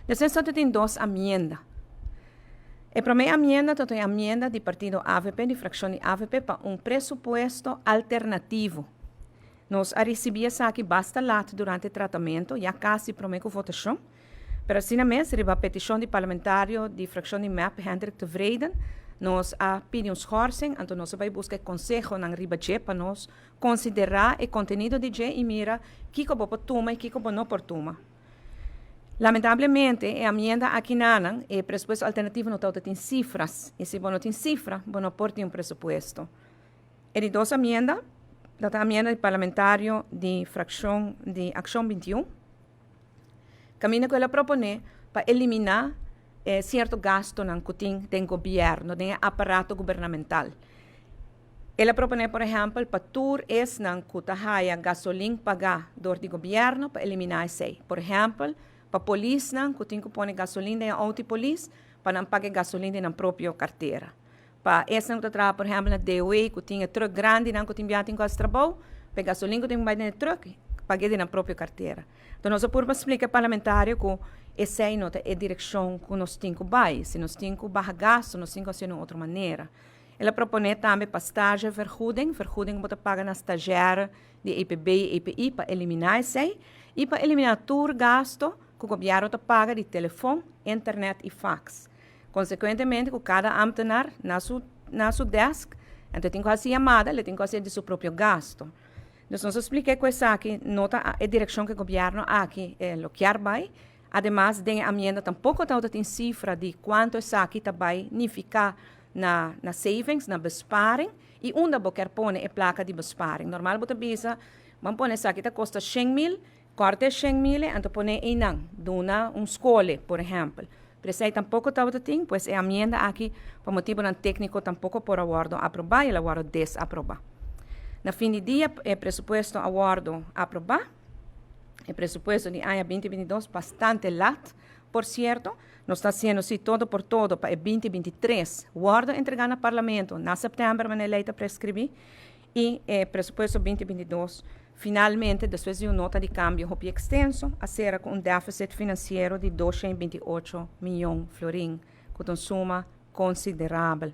Después tem duas emendas. A primeira emenda é a emenda do partido AVP, de fração de AVP, para presupuesto alternativo. Nós recebíamos aqui basta lato durante o tratamento, já quase para a votação. Pero assim mesmo, a petição de parlamentário de fração de MAP, Hendrik de Vreden, nós pedimos schorsing, então nós vamos buscar conselho na ribache para nós considerar o conteúdo de J e mira que como pode tomar e que como não pode tomar. Lamentavelmente, a emenda aqui não, o presupuesto alternativo não tem cifras, e se não tem cifra, não pode um presupuesto. E duas emendas, a emenda de parlamentário de fração de Ação 21, caminha que ela propõe para eliminar certo gasto que tem governo, tem aparato governamental. Ela propõe, por exemplo, para tur es não que gasolina pagar do governo para eliminar isso. Por exemplo, para a polícia, que tem que pôr gasolina em auto-polícia, para não pagar gasolina na própria carteira. Para esse que trabalha, por exemplo, na DOE, que tem truck grande, que tem viagem com o trabalho, para gasolina que tem que pagar no truck, pagar na própria carteira. Então, nós podemos explicar ao parlamentário que essa é a direção que nós temos que ir. Se nós temos que baixar gasto, nós temos que fazer de outra maneira. Ela propõe também para estágio vergoeding que você paga na estagiária de EPB e EPI para eliminar isso e para eliminar todo o gasto que o governo paga de telefone, internet e fax. Consequentemente, cada ambtenaar na sua desk, então tem que fazer chamada, ele tem que fazer de seu próprio gasto. Então, nós explicamos isso aqui, nota a direção que o governo aqui quer vai. Ademais, tem a emenda tampouco tem cifra de quanto isso aqui vai significar na savings, na besparing, e onde você quer pôr a placa de besparing. Normal, você pensa, vamos pôr isso aqui, custa 100.000, corta 100.000, então põe em não, dona escola, por exemplo. Pero aí tampouco tem, pois a emenda aqui, por motivo técnico, tampouco por aguardo aprovar e aguardo desaprovar. Na fim de dia, o presupuesto aguardo aprovar. O presupuesto de ano 2022 bastante lato, por certo. Nós está sendo assim todo por todo para 2023. Aguardo entregar no Parlamento na setembro, mas eleita para escrever. E o presupuesto 2022, finalmente, depois de uma nota de câmbio extenso, acerca com déficit financeiro de 228 milhões de florins, com uma suma considerável.